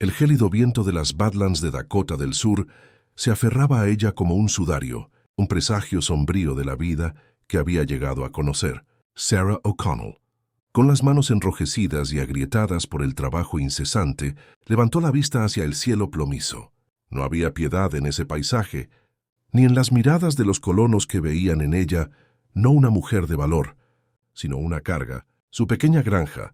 El gélido viento de las Badlands de Dakota del Sur se aferraba a ella como un sudario, un presagio sombrío de la vida que había llegado a conocer. Sarah O'Connell, con las manos enrojecidas y agrietadas por el trabajo incesante, levantó la vista hacia el cielo plomizo. No había piedad en ese paisaje, ni en las miradas de los colonos que veían en ella no una mujer de valor, sino una carga, su pequeña granja.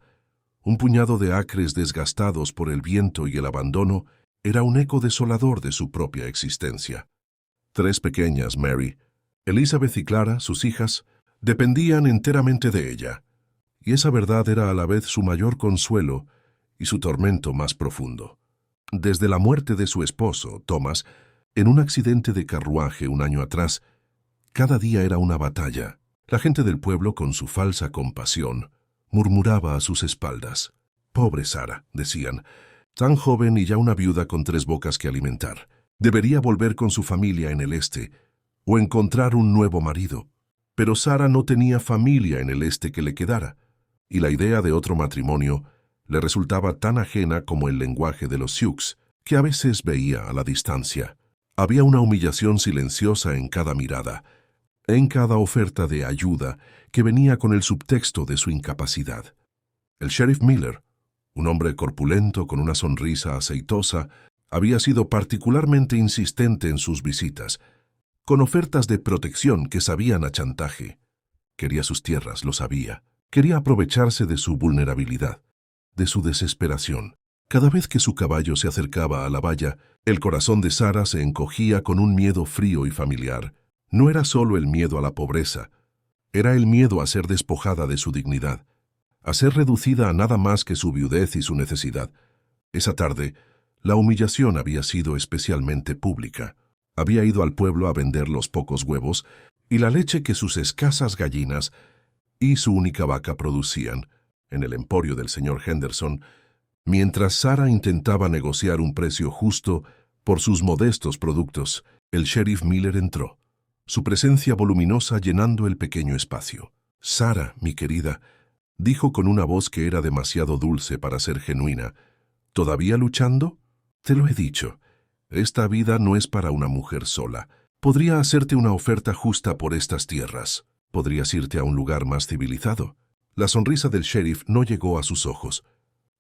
Un puñado de acres desgastados por el viento y el abandono era un eco desolador de su propia existencia. 3 pequeñas, Mary, Elizabeth y Clara, sus hijas, dependían enteramente de ella, y esa verdad era a la vez su mayor consuelo y su tormento más profundo. Desde la muerte de su esposo, Thomas, en un accidente de carruaje un año atrás, cada día era una batalla. La gente del pueblo, con su falsa compasión, murmuraba a sus espaldas. «Pobre Sarah», decían, «tan joven y ya una viuda con 3 bocas que alimentar. Debería volver con su familia en el este o encontrar un nuevo marido». Pero Sarah no tenía familia en el este que le quedara, y la idea de otro matrimonio le resultaba tan ajena como el lenguaje de los Sioux, que a veces veía a la distancia. Había una humillación silenciosa en cada mirada, en cada oferta de ayuda que venía con el subtexto de su incapacidad. El sheriff Miller, un hombre corpulento con una sonrisa aceitosa, había sido particularmente insistente en sus visitas, con ofertas de protección que sabían a chantaje. Quería sus tierras, lo sabía. Quería aprovecharse de su vulnerabilidad, de su desesperación. Cada vez que su caballo se acercaba a la valla, el corazón de Sarah se encogía con un miedo frío y familiar. No era solo el miedo a la pobreza, era el miedo a ser despojada de su dignidad, a ser reducida a nada más que su viudez y su necesidad. Esa tarde, la humillación había sido especialmente pública. Había ido al pueblo a vender los pocos huevos y la leche que sus escasas gallinas y su única vaca producían en el emporio del señor Henderson, mientras Sarah intentaba negociar un precio justo por sus modestos productos. El sheriff Miller entró, su presencia voluminosa llenando el pequeño espacio. «Sarah, mi querida», dijo con una voz que era demasiado dulce para ser genuina, «¿todavía luchando? Te lo he dicho. Esta vida no es para una mujer sola. Podría hacerte una oferta justa por estas tierras. Podrías irte a un lugar más civilizado». La sonrisa del sheriff no llegó a sus ojos.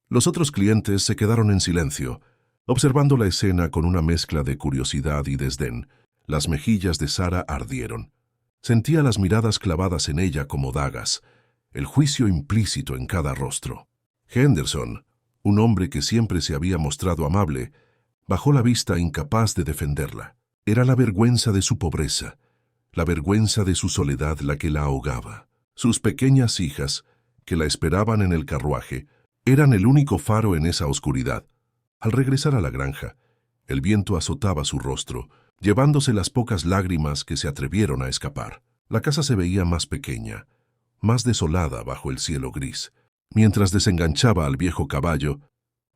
Los otros clientes se quedaron en silencio, observando la escena con una mezcla de curiosidad y desdén. Las mejillas de Sarah ardieron. Sentía las miradas clavadas en ella como dagas, el juicio implícito en cada rostro. Henderson, un hombre que siempre se había mostrado amable, bajó la vista incapaz de defenderla. Era la vergüenza de su pobreza, la vergüenza de su soledad la que la ahogaba. Sus pequeñas hijas, que la esperaban en el carruaje, eran el único faro en esa oscuridad. Al regresar a la granja, el viento azotaba su rostro, llevándose las pocas lágrimas que se atrevieron a escapar. La casa se veía más pequeña, más desolada bajo el cielo gris. Mientras desenganchaba al viejo caballo,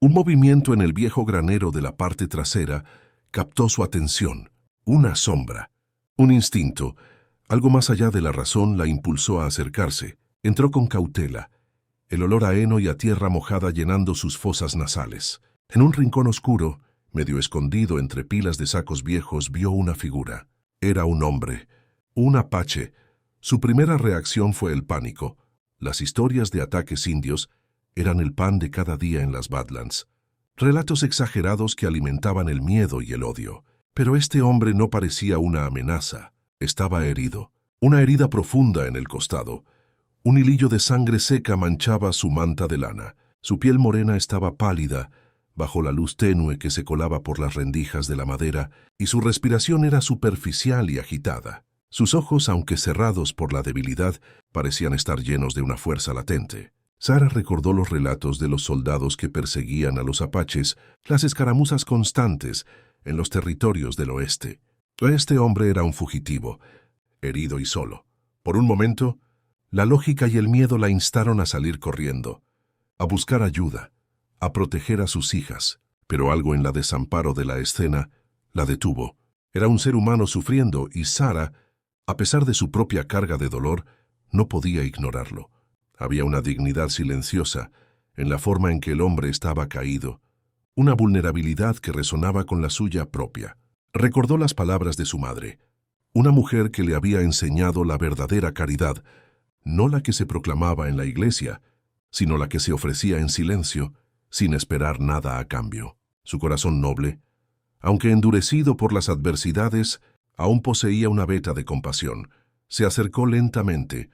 un movimiento en el viejo granero de la parte trasera captó su atención. Una sombra, un instinto, algo más allá de la razón la impulsó a acercarse. Entró con cautela, el olor a heno y a tierra mojada llenando sus fosas nasales. En un rincón oscuro, medio escondido entre pilas de sacos viejos, vio una figura. Era un hombre, un apache. Su primera reacción fue el pánico. Las historias de ataques indios eran el pan de cada día en las Badlands. Relatos exagerados que alimentaban el miedo y el odio. Pero este hombre no parecía una amenaza. Estaba herido. Una herida profunda en el costado. Un hilillo de sangre seca manchaba su manta de lana. Su piel morena estaba pálida, bajo la luz tenue que se colaba por las rendijas de la madera, y su respiración era superficial y agitada. Sus ojos, aunque cerrados por la debilidad, parecían estar llenos de una fuerza latente. Sarah recordó los relatos de los soldados que perseguían a los apaches, las escaramuzas constantes en los territorios del oeste. Este hombre era un fugitivo, herido y solo. Por un momento, la lógica y el miedo la instaron a salir corriendo, a buscar ayuda, a proteger a sus hijas, pero algo en la desamparo de la escena la detuvo. Era un ser humano sufriendo y Sarah, a pesar de su propia carga de dolor, no podía ignorarlo. Había una dignidad silenciosa en la forma en que el hombre estaba caído, una vulnerabilidad que resonaba con la suya propia. Recordó las palabras de su madre, una mujer que le había enseñado la verdadera caridad, no la que se proclamaba en la iglesia, sino la que se ofrecía en silencio, sin esperar nada a cambio. Su corazón noble, aunque endurecido por las adversidades, aún poseía una veta de compasión. Se acercó lentamente,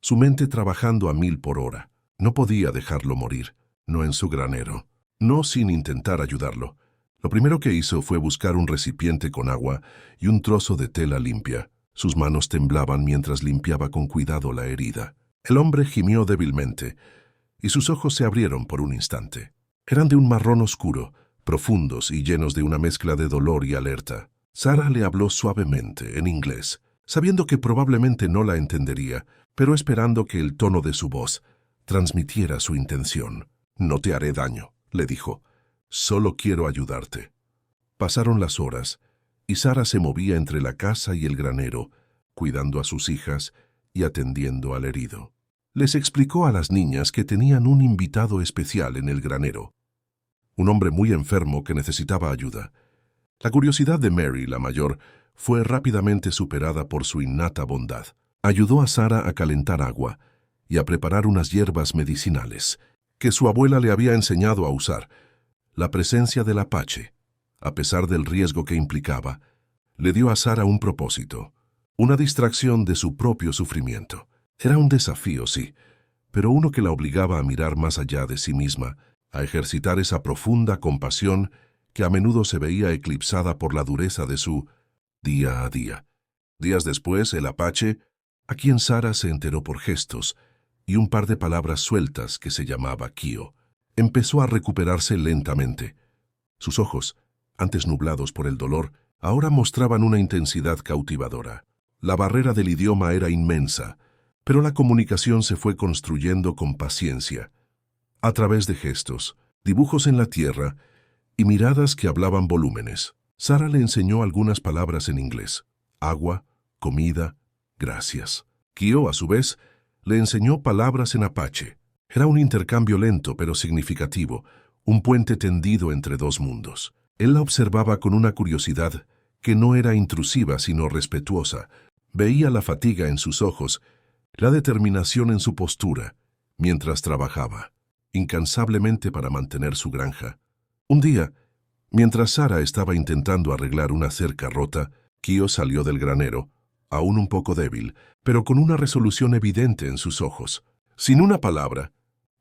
su mente trabajando a 1000 por hora. No podía dejarlo morir, no en su granero, no sin intentar ayudarlo. Lo primero que hizo fue buscar un recipiente con agua y un trozo de tela limpia. Sus manos temblaban mientras limpiaba con cuidado la herida. El hombre gimió débilmente, y sus ojos se abrieron por un instante. Eran de un marrón oscuro, profundos y llenos de una mezcla de dolor y alerta. Sarah le habló suavemente, en inglés, sabiendo que probablemente no la entendería, pero esperando que el tono de su voz transmitiera su intención. «No te haré daño», le dijo. «Solo quiero ayudarte». Pasaron las horas, y Sarah se movía entre la casa y el granero, cuidando a sus hijas y atendiendo al herido. Les explicó a las niñas que tenían un invitado especial en el granero, un hombre muy enfermo que necesitaba ayuda. La curiosidad de Mary, la mayor, fue rápidamente superada por su innata bondad. Ayudó a Sarah a calentar agua y a preparar unas hierbas medicinales que su abuela le había enseñado a usar. La presencia del apache, a pesar del riesgo que implicaba, le dio a Sarah un propósito, una distracción de su propio sufrimiento. Era un desafío, sí, pero uno que la obligaba a mirar más allá de sí misma, a ejercitar esa profunda compasión que a menudo se veía eclipsada por la dureza de su día a día. Días después, el apache, a quien Sarah se enteró por gestos y un par de palabras sueltas que se llamaba Kio, empezó a recuperarse lentamente. Sus ojos, antes nublados por el dolor, ahora mostraban una intensidad cautivadora. La barrera del idioma era inmensa, pero la comunicación se fue construyendo con paciencia, a través de gestos, dibujos en la tierra y miradas que hablaban volúmenes. Sarah le enseñó algunas palabras en inglés: agua, comida, gracias. Kio, a su vez, le enseñó palabras en apache. Era un intercambio lento pero significativo, un puente tendido entre dos mundos. Él la observaba con una curiosidad que no era intrusiva sino respetuosa. Veía la fatiga en sus ojos, la determinación en su postura, mientras trabajaba incansablemente para mantener su granja. Un día, mientras Sarah estaba intentando arreglar una cerca rota, Kio salió del granero, aún un poco débil, pero con una resolución evidente en sus ojos. Sin una palabra,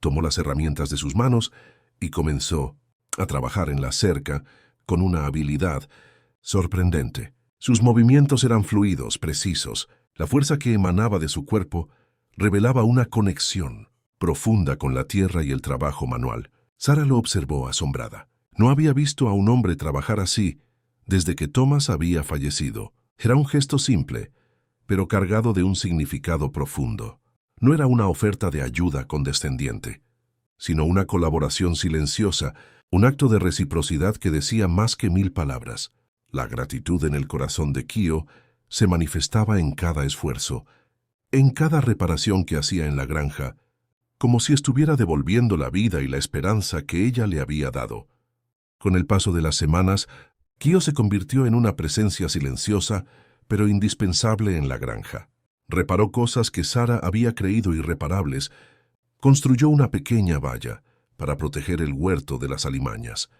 tomó las herramientas de sus manos y comenzó a trabajar en la cerca con una habilidad sorprendente. Sus movimientos eran fluidos, precisos. La fuerza que emanaba de su cuerpo revelaba una conexión profunda con la tierra y el trabajo manual. Sarah lo observó asombrada. No había visto a un hombre trabajar así desde que Thomas había fallecido. Era un gesto simple, pero cargado de un significado profundo. No era una oferta de ayuda condescendiente, sino una colaboración silenciosa, un acto de reciprocidad que decía más que 1000 palabras. La gratitud en el corazón de Kio se manifestaba en cada esfuerzo, en cada reparación que hacía en la granja, como si estuviera devolviendo la vida y la esperanza que ella le había dado. Con el paso de las semanas, Kio se convirtió en una presencia silenciosa, pero indispensable en la granja. Reparó cosas que Sarah había creído irreparables. Construyó una pequeña valla para proteger el huerto de las alimañas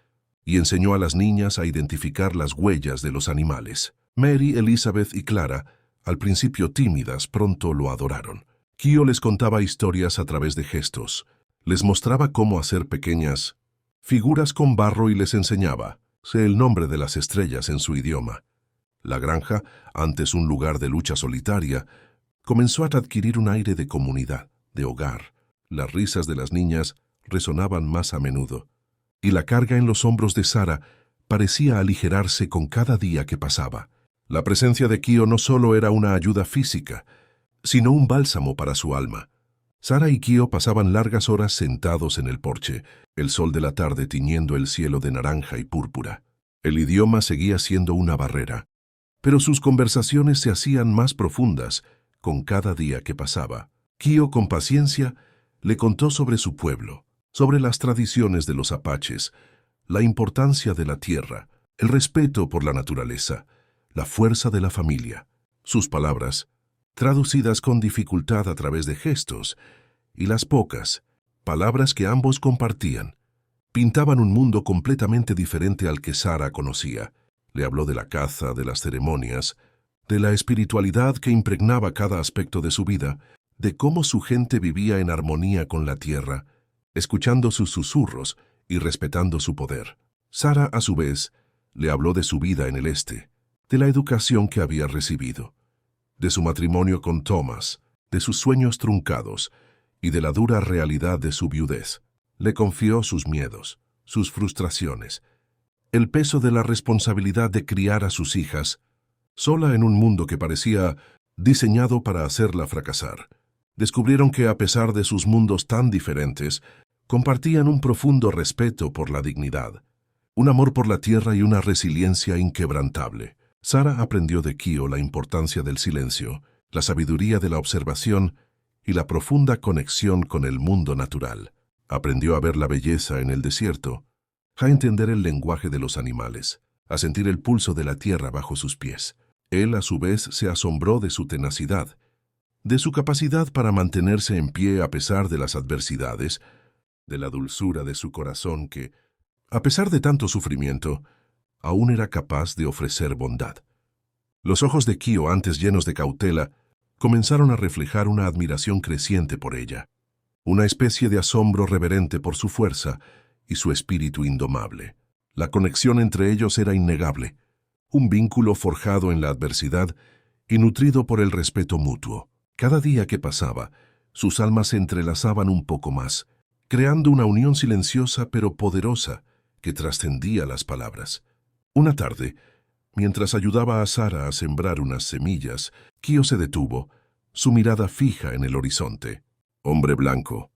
y enseñó a las niñas a identificar las huellas de los animales. Mary, Elizabeth y Clara, al principio tímidas, pronto lo adoraron. Kio les contaba historias a través de gestos, les mostraba cómo hacer pequeñas figuras con barro y les enseñaba el nombre de las estrellas en su idioma. La granja, antes un lugar de lucha solitaria, comenzó a adquirir un aire de comunidad, de hogar. Las risas de las niñas resonaban más a menudo, y la carga en los hombros de Sarah parecía aligerarse con cada día que pasaba. La presencia de Kio no solo era una ayuda física, sino un bálsamo para su alma. Sarah y Kio pasaban largas horas sentados en el porche, el sol de la tarde tiñendo el cielo de naranja y púrpura. El idioma seguía siendo una barrera, pero sus conversaciones se hacían más profundas con cada día que pasaba. Kio, con paciencia, le contó sobre su pueblo, sobre las tradiciones de los apaches, la importancia de la tierra, el respeto por la naturaleza, la fuerza de la familia. Sus palabras, traducidas con dificultad a través de gestos, y las pocas palabras que ambos compartían, pintaban un mundo completamente diferente al que Sara conocía. Le habló de la caza, de las ceremonias, de la espiritualidad que impregnaba cada aspecto de su vida, de cómo su gente vivía en armonía con la tierra, escuchando sus susurros y respetando su poder. Sara, a su vez, le habló de su vida en el este, de la educación que había recibido, de su matrimonio con Thomas, de sus sueños truncados y de la dura realidad de su viudez. Le confió sus miedos, sus frustraciones, el peso de la responsabilidad de criar a sus hijas, sola en un mundo que parecía diseñado para hacerla fracasar. Descubrieron que, a pesar de sus mundos tan diferentes, compartían un profundo respeto por la dignidad, un amor por la tierra y una resiliencia inquebrantable. Sara aprendió de Kio la importancia del silencio, la sabiduría de la observación y la profunda conexión con el mundo natural. Aprendió a ver la belleza en el desierto, a entender el lenguaje de los animales, a sentir el pulso de la tierra bajo sus pies. Él, a su vez, se asombró de su tenacidad, de su capacidad para mantenerse en pie a pesar de las adversidades, de la dulzura de su corazón que, a pesar de tanto sufrimiento, aún era capaz de ofrecer bondad. Los ojos de Kio, antes llenos de cautela, comenzaron a reflejar una admiración creciente por ella, una especie de asombro reverente por su fuerza y su espíritu indomable. La conexión entre ellos era innegable, un vínculo forjado en la adversidad y nutrido por el respeto mutuo. Cada día que pasaba, sus almas se entrelazaban un poco más, creando una unión silenciosa pero poderosa que trascendía las palabras. Una tarde, mientras ayudaba a Sara a sembrar unas semillas, Kio se detuvo, su mirada fija en el horizonte. «Hombre blanco».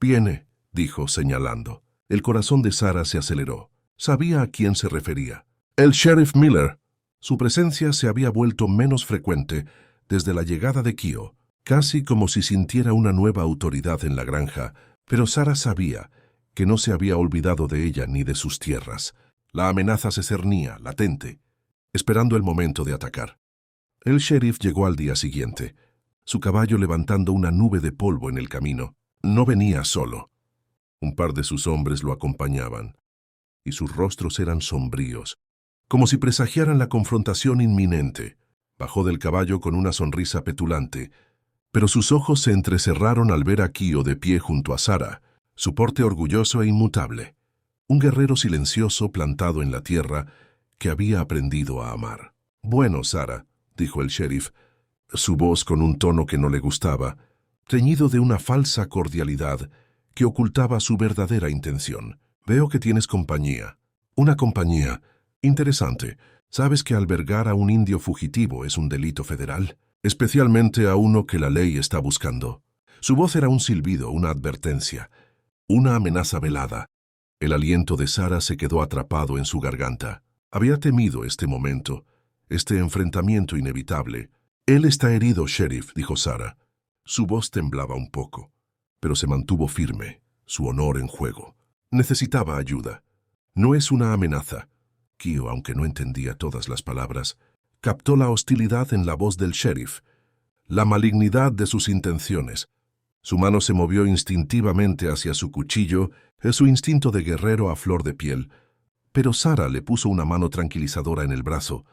«Viene», dijo señalando. El corazón de Sara se aceleró. Sabía a quién se refería. «El sheriff Miller». Su presencia se había vuelto menos frecuente desde la llegada de Kio, casi como si sintiera una nueva autoridad en la granja, pero Sara sabía que no se había olvidado de ella ni de sus tierras. La amenaza se cernía, latente, esperando el momento de atacar. El sheriff llegó al día siguiente, su caballo levantando una nube de polvo en el camino. No venía solo. Un par de sus hombres lo acompañaban, y sus rostros eran sombríos, como si presagiaran la confrontación inminente. Bajó del caballo con una sonrisa petulante, pero sus ojos se entrecerraron al ver a Kio de pie junto a Sara, su porte orgulloso e inmutable, un guerrero silencioso plantado en la tierra que había aprendido a amar. «Bueno, Sara», dijo el sheriff, su voz con un tono que no le gustaba, teñido de una falsa cordialidad que ocultaba su verdadera intención. «Veo que tienes compañía. Una compañía interesante. ¿Sabes que albergar a un indio fugitivo es un delito federal? Especialmente a uno que la ley está buscando». Su voz era un silbido, una advertencia, una amenaza velada. El aliento de Sara se quedó atrapado en su garganta. Había temido este momento, este enfrentamiento inevitable. «Él está herido, sheriff», dijo Sara. Su voz temblaba un poco, pero se mantuvo firme, su honor en juego. Necesitaba ayuda. No es una amenaza. Kio, aunque no entendía todas las palabras, captó la hostilidad en la voz del sheriff, la malignidad de sus intenciones. Su mano se movió instintivamente hacia su cuchillo, su instinto de guerrero a flor de piel, pero Sara le puso una mano tranquilizadora en el brazo,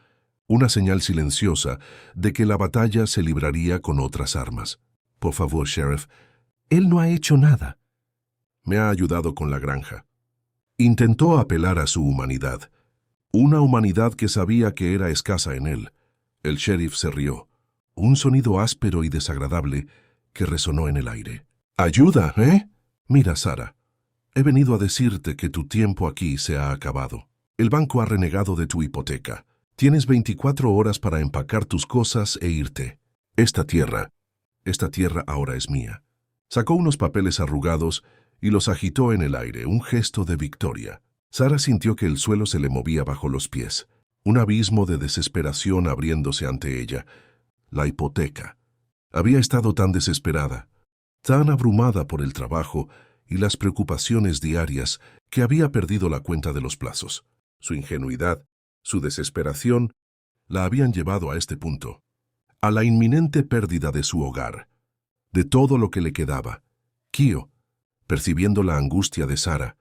una señal silenciosa de que la batalla se libraría con otras armas. «Por favor, sheriff, él no ha hecho nada». «Me ha ayudado con la granja». Intentó apelar a su humanidad, una humanidad que sabía que era escasa en él. El sheriff se rió, un sonido áspero y desagradable que resonó en el aire. «¿Ayuda, eh? Mira, Sara, he venido a decirte que tu tiempo aquí se ha acabado. El banco ha renegado de tu hipoteca. Tienes 24 horas para empacar tus cosas e irte. Esta tierra ahora es mía». Sacó unos papeles arrugados y los agitó en el aire, un gesto de victoria. Sara sintió que el suelo se le movía bajo los pies, un abismo de desesperación abriéndose ante ella. La hipoteca. Había estado tan desesperada, tan abrumada por el trabajo y las preocupaciones diarias que había perdido la cuenta de los plazos. Su ingenuidad, su desesperación, la habían llevado a este punto, a la inminente pérdida de su hogar, de todo lo que le quedaba. Kio, percibiendo la angustia de Sarah,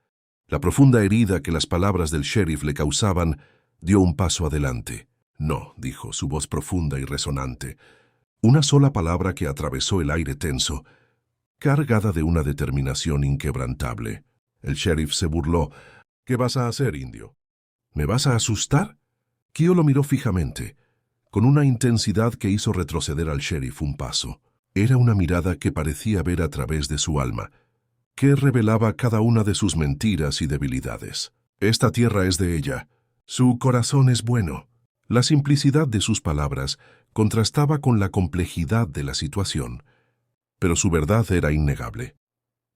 la profunda herida que las palabras del sheriff le causaban, dio un paso adelante. No, dijo, su voz profunda y resonante, una sola palabra que atravesó el aire tenso, cargada de una determinación inquebrantable. El sheriff se burló. «¿Qué vas a hacer, indio? ¿Me vas a asustar?» Kio lo miró fijamente, con una intensidad que hizo retroceder al sheriff un paso. Era una mirada que parecía ver a través de su alma, que revelaba cada una de sus mentiras y debilidades. «Esta tierra es de ella. Su corazón es bueno». La simplicidad de sus palabras contrastaba con la complejidad de la situación, pero su verdad era innegable.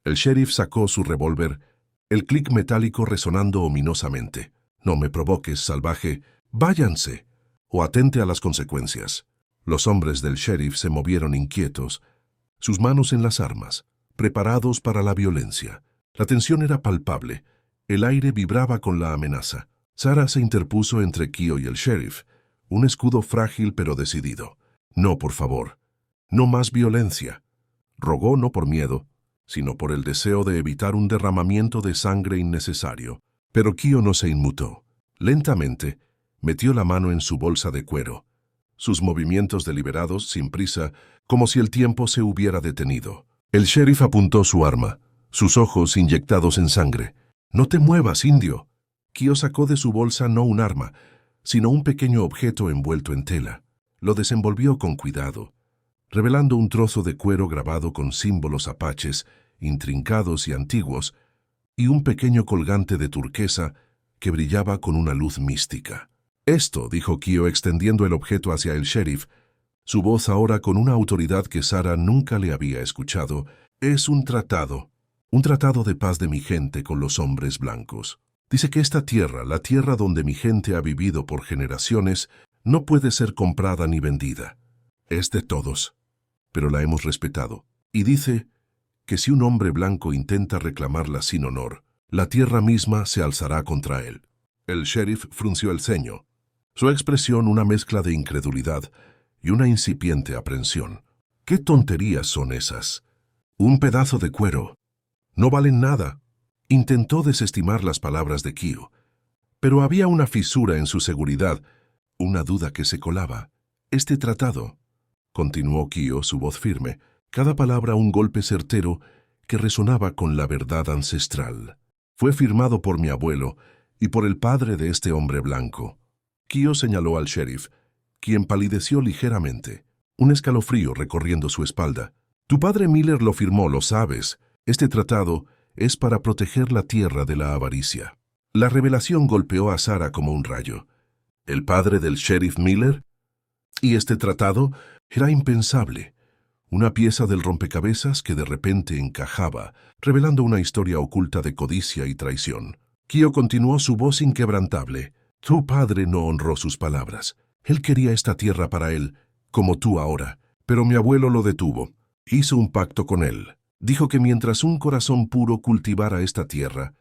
El sheriff sacó su revólver, el clic metálico resonando ominosamente. «No me provoques, salvaje. Váyanse, o atente a las consecuencias». Los hombres del sheriff se movieron inquietos, sus manos en las armas, preparados para la violencia. La tensión era palpable, el aire vibraba con la amenaza. Sarah se interpuso entre Kio y el sheriff, un escudo frágil pero decidido. «No, por favor, no más violencia», rogó, no por miedo, sino por el deseo de evitar un derramamiento de sangre innecesario. Pero Kio no se inmutó. Lentamente, metió la mano en su bolsa de cuero, sus movimientos deliberados, sin prisa, como si el tiempo se hubiera detenido. El sheriff apuntó su arma, sus ojos inyectados en sangre. «No te muevas, indio». Kio sacó de su bolsa no un arma, sino un pequeño objeto envuelto en tela. Lo desenvolvió con cuidado, revelando un trozo de cuero grabado con símbolos apaches, intrincados y antiguos, y un pequeño colgante de turquesa que brillaba con una luz mística. «Esto», dijo Kio extendiendo el objeto hacia el sheriff, su voz ahora con una autoridad que Sarah nunca le había escuchado, «es un tratado de paz de mi gente con los hombres blancos. Dice que esta tierra, la tierra donde mi gente ha vivido por generaciones, no puede ser comprada ni vendida. Es de todos, pero la hemos respetado. Y dice que si un hombre blanco intenta reclamarla sin honor, la tierra misma se alzará contra él». El sheriff frunció el ceño, su expresión una mezcla de incredulidad y una incipiente aprensión. «¿Qué tonterías son esas? Un pedazo de cuero. No valen nada». Intentó desestimar las palabras de Kio, pero había una fisura en su seguridad, una duda que se colaba. «Este tratado», continuó Kio, su voz firme, cada palabra un golpe certero que resonaba con la verdad ancestral, «fue firmado por mi abuelo y por el padre de este hombre blanco». Kio señaló al sheriff, quien palideció ligeramente, un escalofrío recorriendo su espalda. «Tu padre Miller lo firmó, lo sabes. Este tratado es para proteger la tierra de la avaricia». La revelación golpeó a Sarah como un rayo. ¿El padre del sheriff Miller? ¿Y este tratado? Era impensable. Una pieza del rompecabezas que de repente encajaba, revelando una historia oculta de codicia y traición. Kio continuó, su voz inquebrantable. «Tu padre no honró sus palabras. Él quería esta tierra para él, como tú ahora. Pero mi abuelo lo detuvo. Hizo un pacto con él. Dijo que mientras un corazón puro cultivara esta tierra,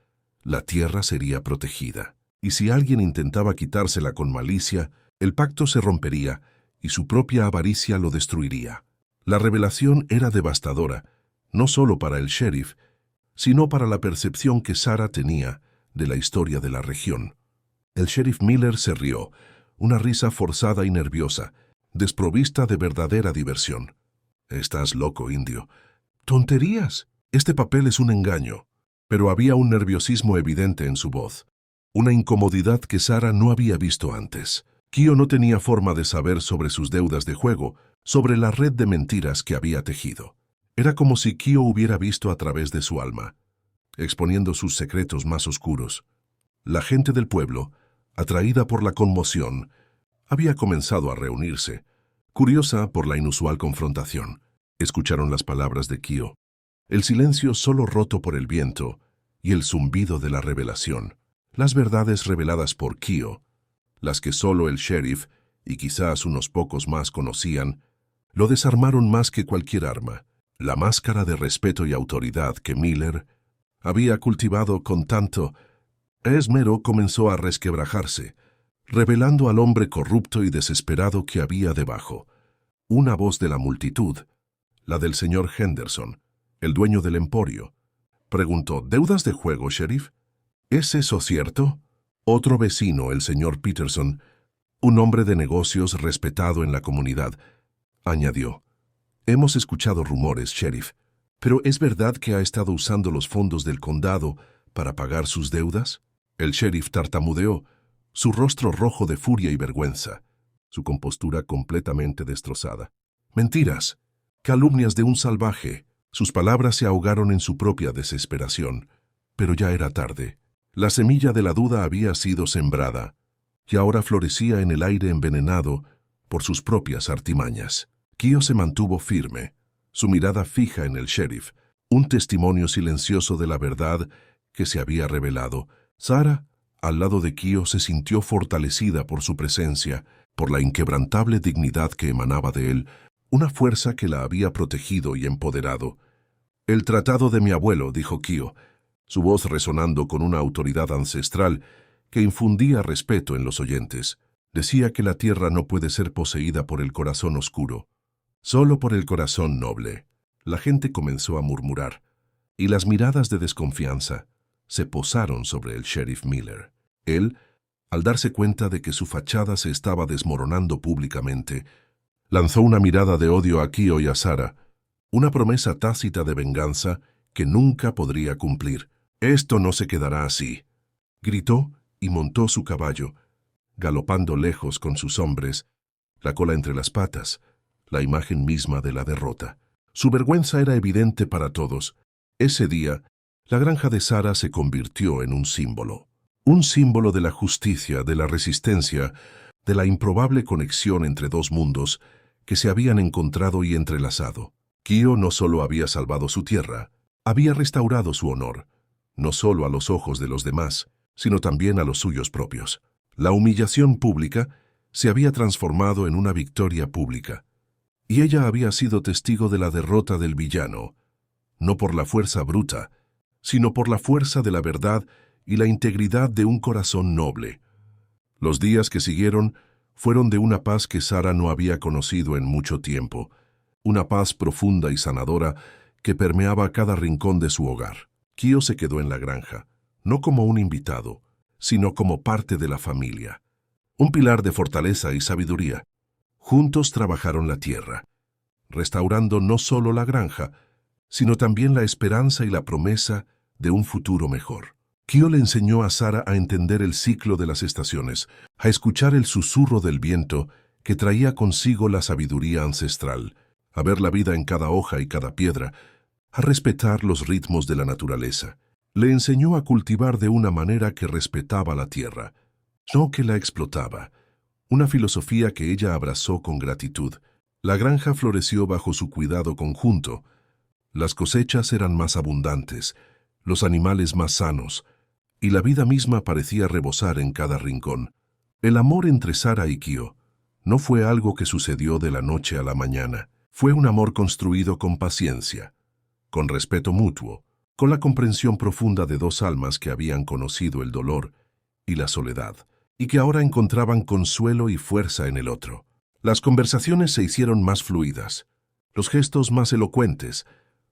la tierra sería protegida. Y si alguien intentaba quitársela con malicia, el pacto se rompería y su propia avaricia lo destruiría». La revelación era devastadora, no solo para el sheriff, sino para la percepción que Sarah tenía de la historia de la región. El sheriff Miller se rió, una risa forzada y nerviosa, desprovista de verdadera diversión. «Estás loco, indio». «¡Tonterías! Este papel es un engaño». Pero había un nerviosismo evidente en su voz, una incomodidad que Sarah no había visto antes. Kio no tenía forma de saber sobre sus deudas de juego, sobre la red de mentiras que había tejido. Era como si Kio hubiera visto a través de su alma, exponiendo sus secretos más oscuros. La gente del pueblo, atraída por la conmoción, había comenzado a reunirse, curiosa por la inusual confrontación. Escucharon las palabras de Kio, el silencio solo roto por el viento y el zumbido de la revelación. Las verdades reveladas por Kio, las que solo el sheriff y quizás unos pocos más conocían, lo desarmaron más que cualquier arma. La máscara de respeto y autoridad que Miller había cultivado con tanto esmero comenzó a resquebrajarse, revelando al hombre corrupto y desesperado que había debajo. Una voz de la multitud, la del señor Henderson, el dueño del emporio, preguntó: ¿Deudas de juego, sheriff? ¿Es eso cierto? Otro vecino, el señor Peterson, un hombre de negocios respetado en la comunidad, añadió: Hemos escuchado rumores, sheriff, pero ¿es verdad que ha estado usando los fondos del condado para pagar sus deudas? El sheriff tartamudeó, su rostro rojo de furia y vergüenza, su compostura completamente destrozada. Mentiras, calumnias de un salvaje. Sus palabras se ahogaron en su propia desesperación, pero ya era tarde. La semilla de la duda había sido sembrada, y ahora florecía en el aire envenenado por sus propias artimañas. Kio se mantuvo firme, su mirada fija en el sheriff, un testimonio silencioso de la verdad que se había revelado. Sarah, al lado de Kio, se sintió fortalecida por su presencia, por la inquebrantable dignidad que emanaba de él, una fuerza que la había protegido y empoderado. «El tratado de mi abuelo», dijo Kio, su voz resonando con una autoridad ancestral que infundía respeto en los oyentes. Decía que la tierra no puede ser poseída por el corazón oscuro, solo por el corazón noble. La gente comenzó a murmurar, y las miradas de desconfianza se posaron sobre el sheriff Miller. Él, al darse cuenta de que su fachada se estaba desmoronando públicamente, lanzó una mirada de odio a Kio y a Sarah, una promesa tácita de venganza que nunca podría cumplir. «Esto no se quedará así», gritó y montó su caballo, galopando lejos con sus hombres, la cola entre las patas, la imagen misma de la derrota. Su vergüenza era evidente para todos. Ese día, la granja de Sarah se convirtió en un símbolo de la justicia, de la resistencia, de la improbable conexión entre dos mundos que se habían encontrado y entrelazado. Kio no solo había salvado su tierra, había restaurado su honor, no solo a los ojos de los demás, sino también a los suyos propios. La humillación pública se había transformado en una victoria pública, y ella había sido testigo de la derrota del villano, no por la fuerza bruta, sino por la fuerza de la verdad y la integridad de un corazón noble. Los días que siguieron fueron de una paz que Sarah no había conocido en mucho tiempo, una paz profunda y sanadora que permeaba cada rincón de su hogar. Kio se quedó en la granja, no como un invitado, sino como parte de la familia, un pilar de fortaleza y sabiduría. Juntos trabajaron la tierra, restaurando no solo la granja, sino también la esperanza y la promesa de un futuro mejor. Kio le enseñó a Sarah a entender el ciclo de las estaciones, a escuchar el susurro del viento que traía consigo la sabiduría ancestral, a ver la vida en cada hoja y cada piedra, a respetar los ritmos de la naturaleza. Le enseñó a cultivar de una manera que respetaba la tierra, no que la explotaba, una filosofía que ella abrazó con gratitud. La granja floreció bajo su cuidado conjunto. Las cosechas eran más abundantes, los animales más sanos, y la vida misma parecía rebosar en cada rincón. El amor entre Sarah y Kio no fue algo que sucedió de la noche a la mañana. Fue un amor construido con paciencia, con respeto mutuo, con la comprensión profunda de dos almas que habían conocido el dolor y la soledad, y que ahora encontraban consuelo y fuerza en el otro. Las conversaciones se hicieron más fluidas, los gestos más elocuentes,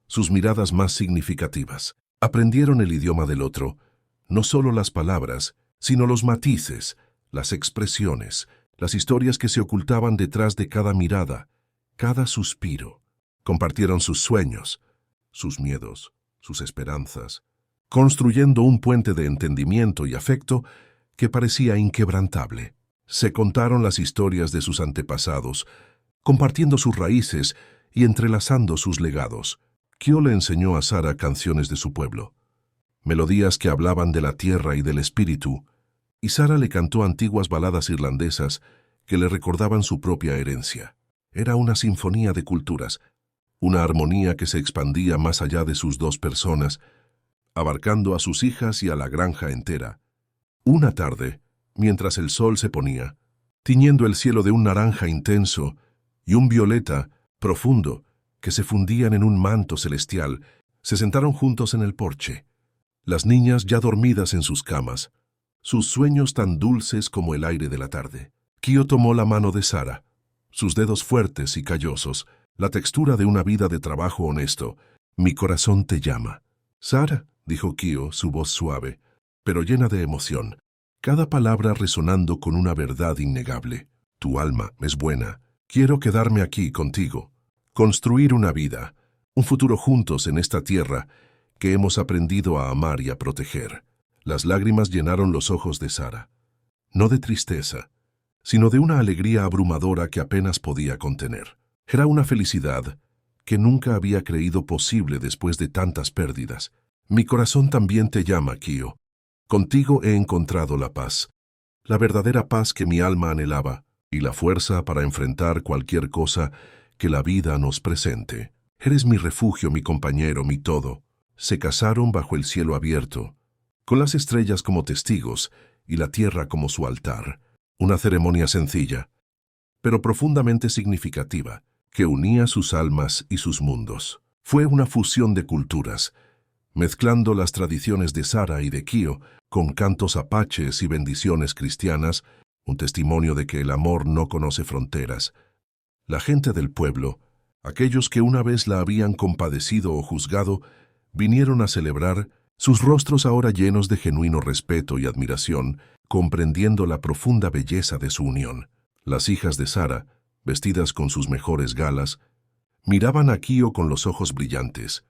sus miradas más significativas. Aprendieron el idioma del otro, no solo las palabras, sino los matices, las expresiones, las historias que se ocultaban detrás de cada mirada, cada suspiro. Compartieron sus sueños, sus miedos, sus esperanzas, construyendo un puente de entendimiento y afecto que parecía inquebrantable. Se contaron las historias de sus antepasados, compartiendo sus raíces y entrelazando sus legados. Kio le enseñó a Sarah canciones de su pueblo, melodías que hablaban de la tierra y del espíritu, y Sarah le cantó antiguas baladas irlandesas que le recordaban su propia herencia. Era una sinfonía de culturas, una armonía que se expandía más allá de sus dos personas, abarcando a sus hijas y a la granja entera. Una tarde, mientras el sol se ponía, tiñendo el cielo de un naranja intenso y un violeta profundo que se fundían en un manto celestial, se sentaron juntos en el porche, las niñas ya dormidas en sus camas, sus sueños tan dulces como el aire de la tarde. Kio tomó la mano de Sara, sus dedos fuertes y callosos, la textura de una vida de trabajo honesto. «Mi corazón te llama». «Sara», dijo Kio, su voz suave, pero llena de emoción, cada palabra resonando con una verdad innegable. «Tu alma es buena. Quiero quedarme aquí contigo. Construir una vida, un futuro juntos en esta tierra que hemos aprendido a amar y a proteger». Las lágrimas llenaron los ojos de Sara, no de tristeza, sino de una alegría abrumadora que apenas podía contener. Era una felicidad que nunca había creído posible después de tantas pérdidas. «Mi corazón también te llama, Kio. Contigo he encontrado la paz, la verdadera paz que mi alma anhelaba, y la fuerza para enfrentar cualquier cosa que la vida nos presente. Eres mi refugio, mi compañero, mi todo». Se casaron bajo el cielo abierto, con las estrellas como testigos y la tierra como su altar. Una ceremonia sencilla, pero profundamente significativa, que unía sus almas y sus mundos. Fue una fusión de culturas, mezclando las tradiciones de Sara y de Kio con cantos apaches y bendiciones cristianas, un testimonio de que el amor no conoce fronteras. La gente del pueblo, aquellos que una vez la habían compadecido o juzgado, vinieron a celebrar, sus rostros ahora llenos de genuino respeto y admiración, comprendiendo la profunda belleza de su unión. Las hijas de Sara, vestidas con sus mejores galas, miraban a Kio con los ojos brillantes,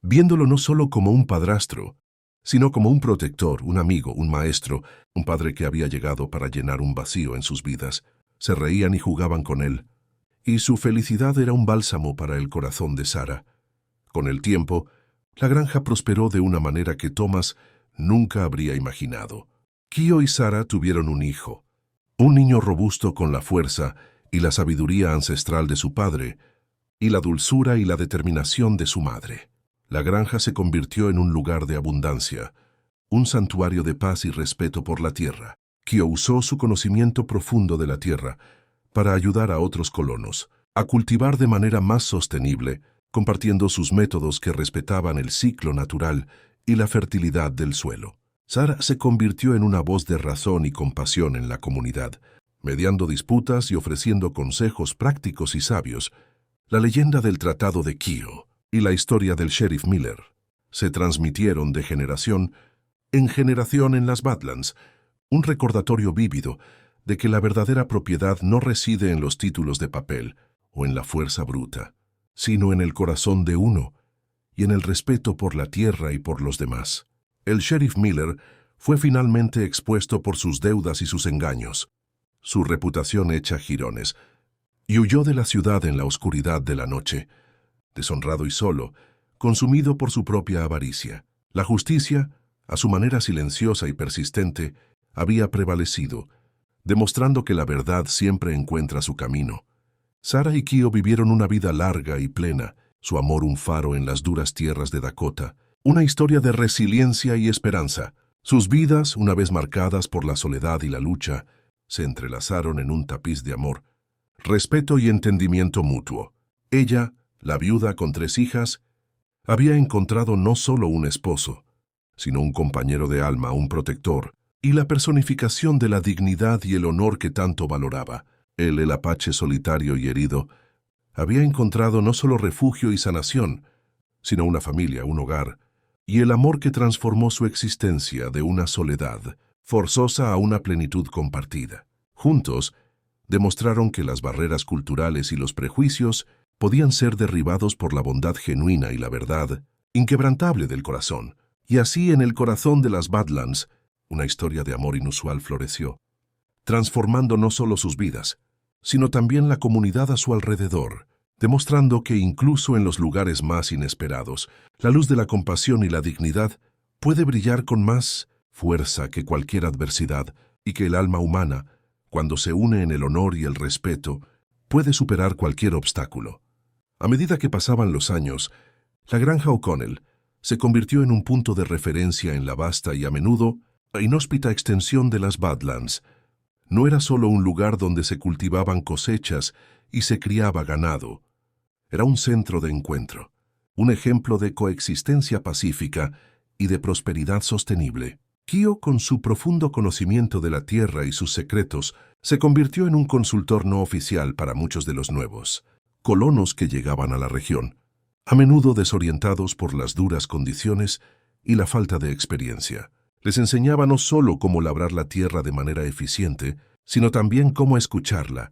viéndolo no solo como un padrastro, sino como un protector, un amigo, un maestro, un padre que había llegado para llenar un vacío en sus vidas. Se reían y jugaban con él, y su felicidad era un bálsamo para el corazón de Sara. Con el tiempo, la granja prosperó de una manera que Thomas nunca habría imaginado. Kio y Sara tuvieron un hijo, un niño robusto con la fuerza y la sabiduría ancestral de su padre, y la dulzura y la determinación de su madre. La granja se convirtió en un lugar de abundancia, un santuario de paz y respeto por la tierra. Kio usó su conocimiento profundo de la tierra para ayudar a otros colonos a cultivar de manera más sostenible, compartiendo sus métodos que respetaban el ciclo natural y la fertilidad del suelo. Sara se convirtió en una voz de razón y compasión en la comunidad, mediando disputas y ofreciendo consejos prácticos y sabios. La leyenda del Tratado de Kio y la historia del Sheriff Miller se transmitieron de generación en las Badlands, un recordatorio vívido de que la verdadera propiedad no reside en los títulos de papel o en la fuerza bruta, sino en el corazón de uno y en el respeto por la tierra y por los demás. El Sheriff Miller fue finalmente expuesto por sus deudas y sus engaños, su reputación hecha jirones, y huyó de la ciudad en la oscuridad de la noche, deshonrado y solo, consumido por su propia avaricia. La justicia, a su manera silenciosa y persistente, había prevalecido, demostrando que la verdad siempre encuentra su camino. Sara y Kio vivieron una vida larga y plena, su amor un faro en las duras tierras de Dakota, una historia de resiliencia y esperanza. Sus vidas, una vez marcadas por la soledad y la lucha, se entrelazaron en un tapiz de amor, respeto y entendimiento mutuo. Ella, la viuda con 3 hijas, había encontrado no solo un esposo, sino un compañero de alma, un protector, y la personificación de la dignidad y el honor que tanto valoraba. Él, el apache solitario y herido, había encontrado no solo refugio y sanación, sino una familia, un hogar, y el amor que transformó su existencia de una soledad forzosa a una plenitud compartida. Juntos, demostraron que las barreras culturales y los prejuicios podían ser derribados por la bondad genuina y la verdad inquebrantable del corazón. Y así en el corazón de las Badlands, una historia de amor inusual floreció, transformando no solo sus vidas, sino también la comunidad a su alrededor, demostrando que incluso en los lugares más inesperados, la luz de la compasión y la dignidad puede brillar con más fuerza que cualquier adversidad y que el alma humana, cuando se une en el honor y el respeto, puede superar cualquier obstáculo. A medida que pasaban los años, la granja O'Connell se convirtió en un punto de referencia en la vasta y a menudo inhóspita extensión de las Badlands. No era solo un lugar donde se cultivaban cosechas y se criaba ganado. Era un centro de encuentro, un ejemplo de coexistencia pacífica y de prosperidad sostenible. Kio, con su profundo conocimiento de la tierra y sus secretos, se convirtió en un consultor no oficial para muchos de los nuevos colonos que llegaban a la región, a menudo desorientados por las duras condiciones y la falta de experiencia. Les enseñaba no solo cómo labrar la tierra de manera eficiente, sino también cómo escucharla,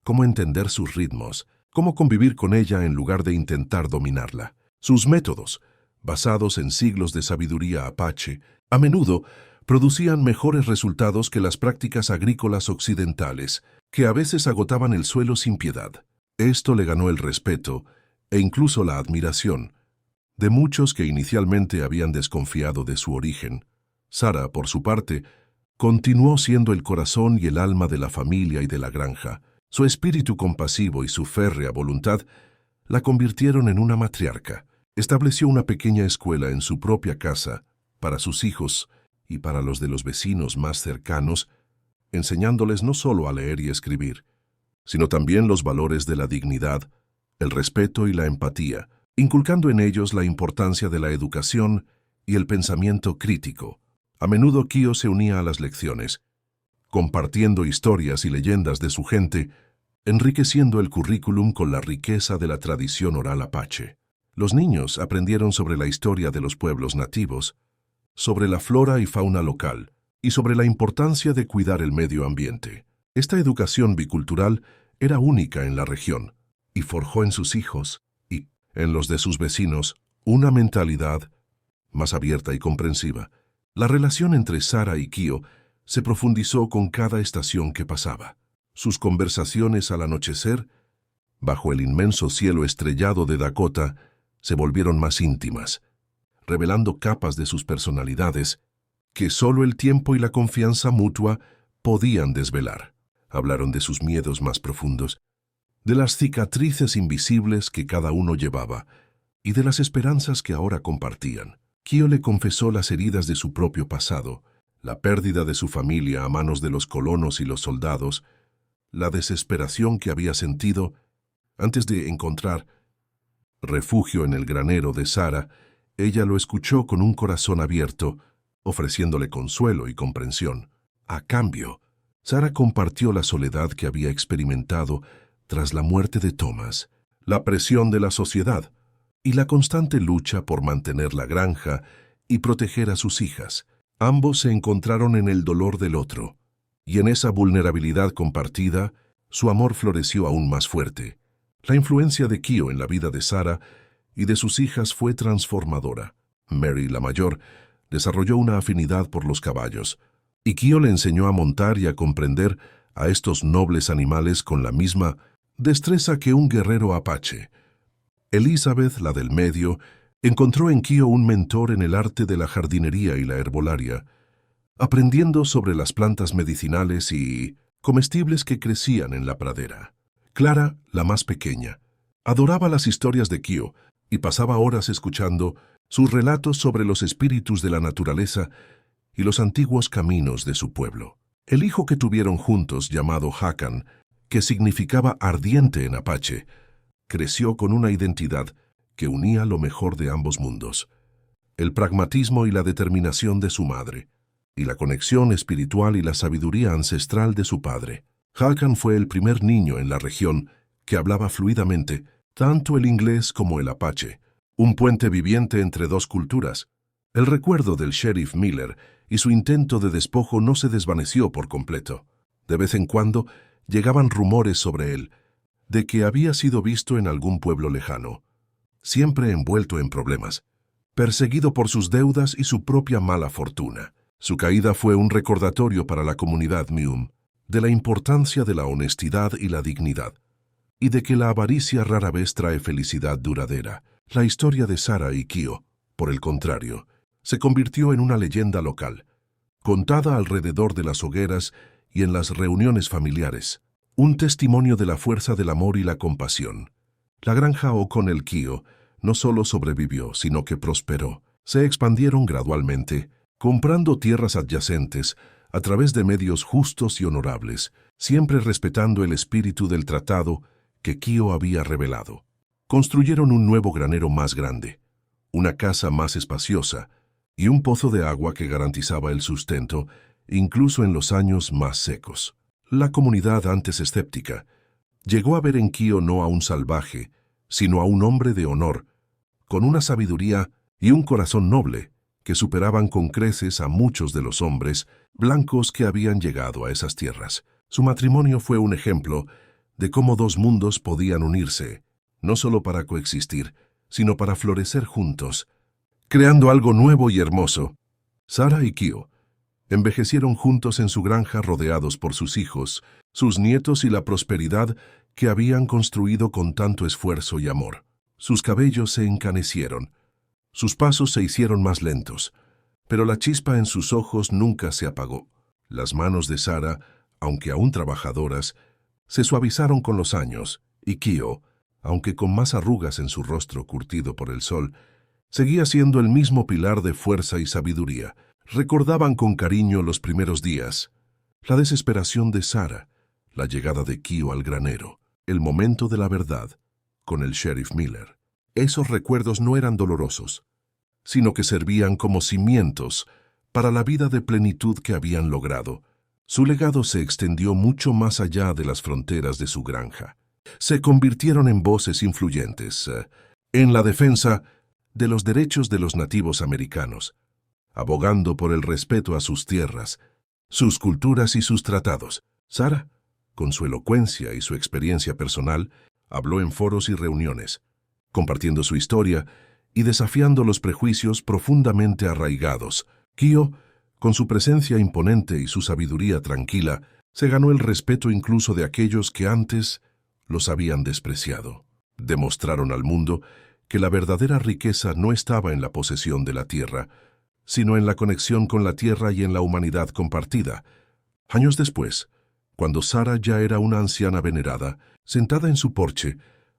cómo entender sus ritmos, cómo convivir con ella en lugar de intentar dominarla. Sus métodos, basados en siglos de sabiduría apache, a menudo producían mejores resultados que las prácticas agrícolas occidentales, que a veces agotaban el suelo sin piedad. Esto le ganó el respeto e incluso la admiración de muchos que inicialmente habían desconfiado de su origen. Sarah, por su parte, continuó siendo el corazón y el alma de la familia y de la granja. Su espíritu compasivo y su férrea voluntad la convirtieron en una matriarca. Estableció una pequeña escuela en su propia casa para sus hijos y para los de los vecinos más cercanos, enseñándoles no solo a leer y escribir, sino también los valores de la dignidad, el respeto y la empatía, inculcando en ellos la importancia de la educación y el pensamiento crítico. A menudo Kio se unía a las lecciones, compartiendo historias y leyendas de su gente, enriqueciendo el currículum con la riqueza de la tradición oral apache. Los niños aprendieron sobre la historia de los pueblos nativos, sobre la flora y fauna local, y sobre la importancia de cuidar el medio ambiente. Esta educación bicultural era única en la región, y forjó en sus hijos, y en los de sus vecinos, una mentalidad más abierta y comprensiva. La relación entre Sarah y Kio se profundizó con cada estación que pasaba. Sus conversaciones al anochecer, bajo el inmenso cielo estrellado de Dakota, se volvieron más íntimas, revelando capas de sus personalidades que solo el tiempo y la confianza mutua podían desvelar. Hablaron de sus miedos más profundos, de las cicatrices invisibles que cada uno llevaba y de las esperanzas que ahora compartían. Kio le confesó las heridas de su propio pasado, la pérdida de su familia a manos de los colonos y los soldados, la desesperación que había sentido antes de encontrar refugio en el granero de Sarah. Ella lo escuchó con un corazón abierto, ofreciéndole consuelo y comprensión. A cambio, Sarah compartió la soledad que había experimentado tras la muerte de Thomas, la presión de la sociedad y la constante lucha por mantener la granja y proteger a sus hijas. Ambos se encontraron en el dolor del otro, y en esa vulnerabilidad compartida, su amor floreció aún más fuerte. La influencia de Kio en la vida de Sarah y de sus hijas fue transformadora. Mary, la mayor, desarrolló una afinidad por los caballos, y Kio le enseñó a montar y a comprender a estos nobles animales con la misma destreza que un guerrero apache. Elizabeth, la del medio, encontró en Kio un mentor en el arte de la jardinería y la herbolaria, aprendiendo sobre las plantas medicinales y comestibles que crecían en la pradera. Clara, la más pequeña, adoraba las historias de Kio y pasaba horas escuchando sus relatos sobre los espíritus de la naturaleza y los antiguos caminos de su pueblo. El hijo que tuvieron juntos, llamado Hakan, que significaba ardiente en apache, creció con una identidad que unía lo mejor de ambos mundos: el pragmatismo y la determinación de su madre, y la conexión espiritual y la sabiduría ancestral de su padre. Hakan fue el primer niño en la región que hablaba fluidamente tanto el inglés como el apache, un puente viviente entre dos culturas. El recuerdo del sheriff Miller y su intento de despojo no se desvaneció por completo. De vez en cuando llegaban rumores sobre él, de que había sido visto en algún pueblo lejano, siempre envuelto en problemas, perseguido por sus deudas y su propia mala fortuna. Su caída fue un recordatorio para la comunidad Mium de la importancia de la honestidad y la dignidad, y de que la avaricia rara vez trae felicidad duradera. La historia de Sarah y Kio, por el contrario, se convirtió en una leyenda local, contada alrededor de las hogueras y en las reuniones familiares, un testimonio de la fuerza del amor y la compasión. La granja O'Connell Kio no solo sobrevivió, sino que prosperó. Se expandieron gradualmente, comprando tierras adyacentes a través de medios justos y honorables, siempre respetando el espíritu del tratado que Kio había revelado. Construyeron un nuevo granero más grande, una casa más espaciosa, y un pozo de agua que garantizaba el sustento, incluso en los años más secos. La comunidad, antes escéptica, llegó a ver en Kio no a un salvaje, sino a un hombre de honor, con una sabiduría y un corazón noble que superaban con creces a muchos de los hombres blancos que habían llegado a esas tierras. Su matrimonio fue un ejemplo de cómo dos mundos podían unirse, no solo para coexistir, sino para florecer juntos, creando algo nuevo y hermoso. Sarah y Kio envejecieron juntos en su granja rodeados por sus hijos, sus nietos y la prosperidad que habían construido con tanto esfuerzo y amor. Sus cabellos se encanecieron, sus pasos se hicieron más lentos, pero la chispa en sus ojos nunca se apagó. Las manos de Sarah, aunque aún trabajadoras, se suavizaron con los años, y Kio, aunque con más arrugas en su rostro curtido por el sol, seguía siendo el mismo pilar de fuerza y sabiduría. Recordaban con cariño los primeros días, la desesperación de Sarah, la llegada de Kio al granero, el momento de la verdad, con el sheriff Miller. Esos recuerdos no eran dolorosos, sino que servían como cimientos para la vida de plenitud que habían logrado. Su legado se extendió mucho más allá de las fronteras de su granja. Se convirtieron en voces influyentes en la defensa de los derechos de los nativos americanos, abogando por el respeto a sus tierras, sus culturas y sus tratados. Sarah, con su elocuencia y su experiencia personal, habló en foros y reuniones, compartiendo su historia y desafiando los prejuicios profundamente arraigados. Kio, con su presencia imponente y su sabiduría tranquila, se ganó el respeto incluso de aquellos que antes los habían despreciado. Demostraron al mundo que la verdadera riqueza no estaba en la posesión de la tierra, sino en la conexión con la tierra y en la humanidad compartida. Años después, cuando Sarah ya era una anciana venerada, sentada en su porche,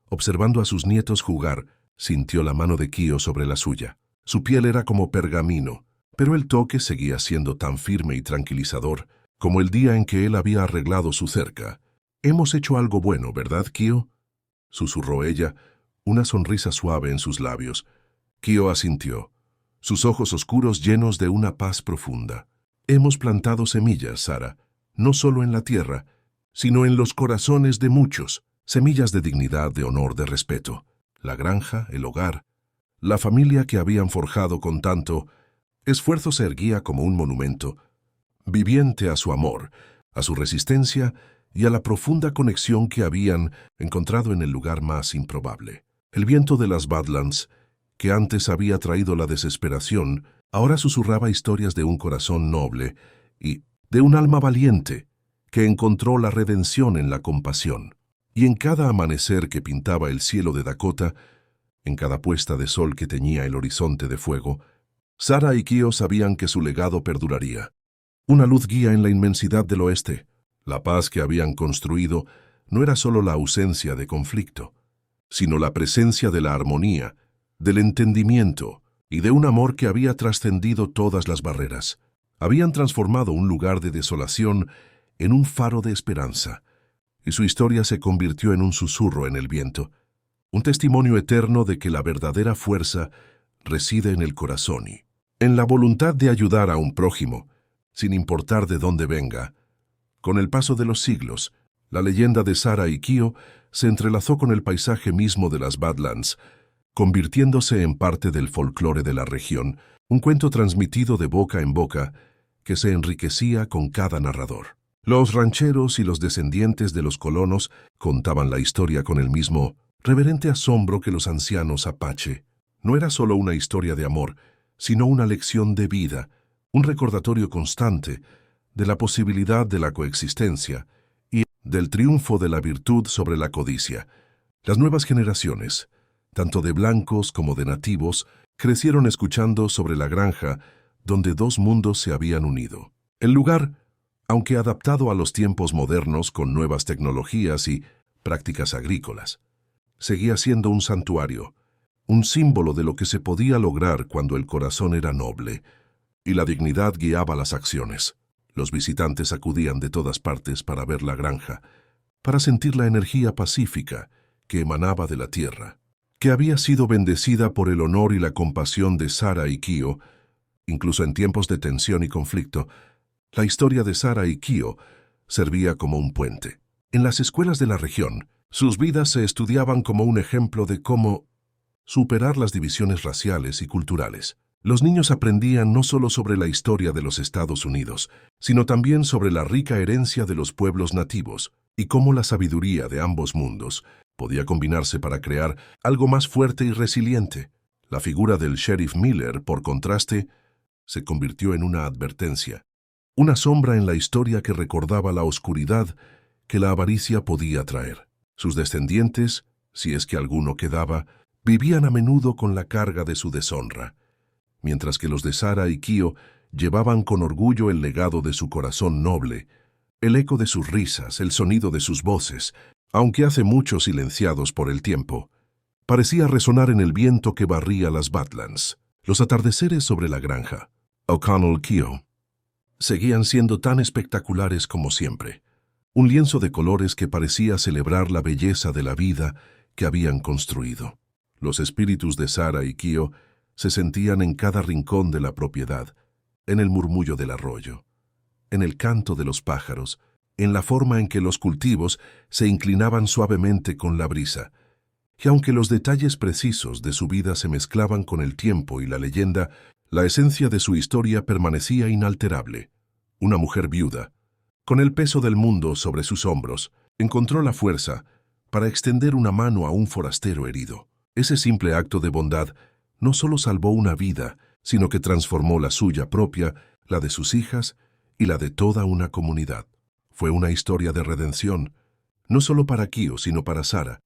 observando a sus nietos jugar, sintió la mano de Kio sobre la suya. Su piel era como pergamino, pero el toque seguía siendo tan firme y tranquilizador como el día en que él había arreglado su cerca. «Hemos hecho algo bueno, ¿verdad, Kio?», susurró ella, una sonrisa suave en sus labios. Kio asintió, sus ojos oscuros llenos de una paz profunda. «Hemos plantado semillas, Sarah, no solo en la tierra, sino en los corazones de muchos, semillas de dignidad, de honor, de respeto. La granja, el hogar, la familia que habían forjado con tanto esfuerzo se erguía como un monumento, viviente a su amor, a su resistencia y a la profunda conexión que habían encontrado en el lugar más improbable. El viento de las Badlands, que antes había traído la desesperación, ahora susurraba historias de un corazón noble y de un alma valiente que encontró la redención en la compasión. Y en cada amanecer que pintaba el cielo de Dakota, en cada puesta de sol que teñía el horizonte de fuego, Sarah y Kio sabían que su legado perduraría. Una luz guía en la inmensidad del oeste. La paz que habían construido no era solo la ausencia de conflicto, sino la presencia de la armonía, del entendimiento y de un amor que había trascendido todas las barreras. Habían transformado un lugar de desolación en un faro de esperanza, y su historia se convirtió en un susurro en el viento, un testimonio eterno de que la verdadera fuerza reside en el corazón y en la voluntad de ayudar a un prójimo, sin importar de dónde venga. Con el paso de los siglos, la leyenda de Sarah y Kio se entrelazó con el paisaje mismo de las Badlands, convirtiéndose en parte del folclore de la región, un cuento transmitido de boca en boca que se enriquecía con cada narrador. Los rancheros y los descendientes de los colonos contaban la historia con el mismo reverente asombro que los ancianos apache. No era solo una historia de amor, sino una lección de vida, un recordatorio constante de la posibilidad de la coexistencia y del triunfo de la virtud sobre la codicia. Las nuevas generaciones, tanto de blancos como de nativos, crecieron escuchando sobre la granja donde dos mundos se habían unido. El lugar, aunque adaptado a los tiempos modernos con nuevas tecnologías y prácticas agrícolas, seguía siendo un santuario, un símbolo de lo que se podía lograr cuando el corazón era noble y la dignidad guiaba las acciones. Los visitantes acudían de todas partes para ver la granja, para sentir la energía pacífica que emanaba de la tierra, que había sido bendecida por el honor y la compasión de Sarah y Kio, Incluso en tiempos de tensión y conflicto, la historia de Sarah y Kyo servía como un puente. En las escuelas de la región, sus vidas se estudiaban como un ejemplo de cómo superar las divisiones raciales y culturales. Los niños aprendían no solo sobre la historia de los Estados Unidos, sino también sobre la rica herencia de los pueblos nativos y cómo la sabiduría de ambos mundos podía combinarse para crear algo más fuerte y resiliente. La figura del Sheriff Miller, por contraste, se convirtió en una advertencia, una sombra en la historia que recordaba la oscuridad que la avaricia podía traer. Sus descendientes, si es que alguno quedaba, vivían a menudo con la carga de su deshonra, mientras que los de Sarah y Kyo llevaban con orgullo el legado de su corazón noble, el eco de sus risas, el sonido de sus voces, aunque hace mucho silenciados por el tiempo, parecía resonar en el viento que barría las Badlands. Los atardeceres sobre la granja O'Connell-Kyo seguían siendo tan espectaculares como siempre, un lienzo de colores que parecía celebrar la belleza de la vida que habían construido. Los espíritus de Sarah y Kyo se sentían en cada rincón de la propiedad, en el murmullo del arroyo, en el canto de los pájaros, en la forma en que los cultivos se inclinaban suavemente con la brisa. Y aunque los detalles precisos de su vida se mezclaban con el tiempo y la leyenda, la esencia de su historia permanecía inalterable. Una mujer viuda, con el peso del mundo sobre sus hombros, encontró la fuerza para extender una mano a un forastero herido. Ese simple acto de bondad no solo salvó una vida, sino que transformó la suya propia, la de sus hijas y la de toda una comunidad. Fue una historia de redención, no solo para Kyo, sino para Sarah,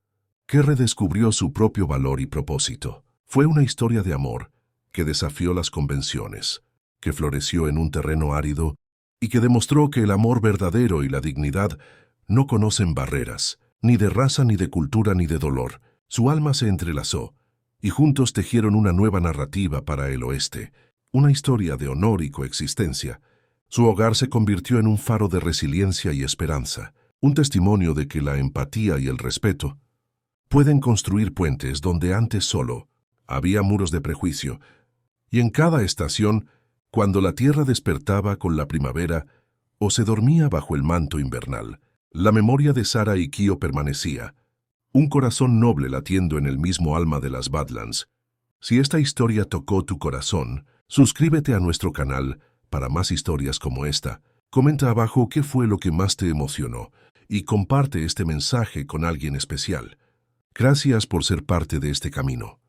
que redescubrió su propio valor y propósito. Fue una historia de amor que desafió las convenciones, que floreció en un terreno árido y que demostró que el amor verdadero y la dignidad no conocen barreras, ni de raza, ni de cultura, ni de dolor. Su alma se entrelazó, y juntos tejieron una nueva narrativa para el oeste, una historia de honor y coexistencia. Su hogar se convirtió en un faro de resiliencia y esperanza, un testimonio de que la empatía y el respeto pueden construir puentes donde antes solo había muros de prejuicio, y en cada estación, cuando la tierra despertaba con la primavera o se dormía bajo el manto invernal, la memoria de Sarah y Kyo permanecía, un corazón noble latiendo en el mismo alma de las Badlands. Si esta historia tocó tu corazón, suscríbete a nuestro canal para más historias como esta. Comenta abajo qué fue lo que más te emocionó y comparte este mensaje con alguien especial. Gracias por ser parte de este camino.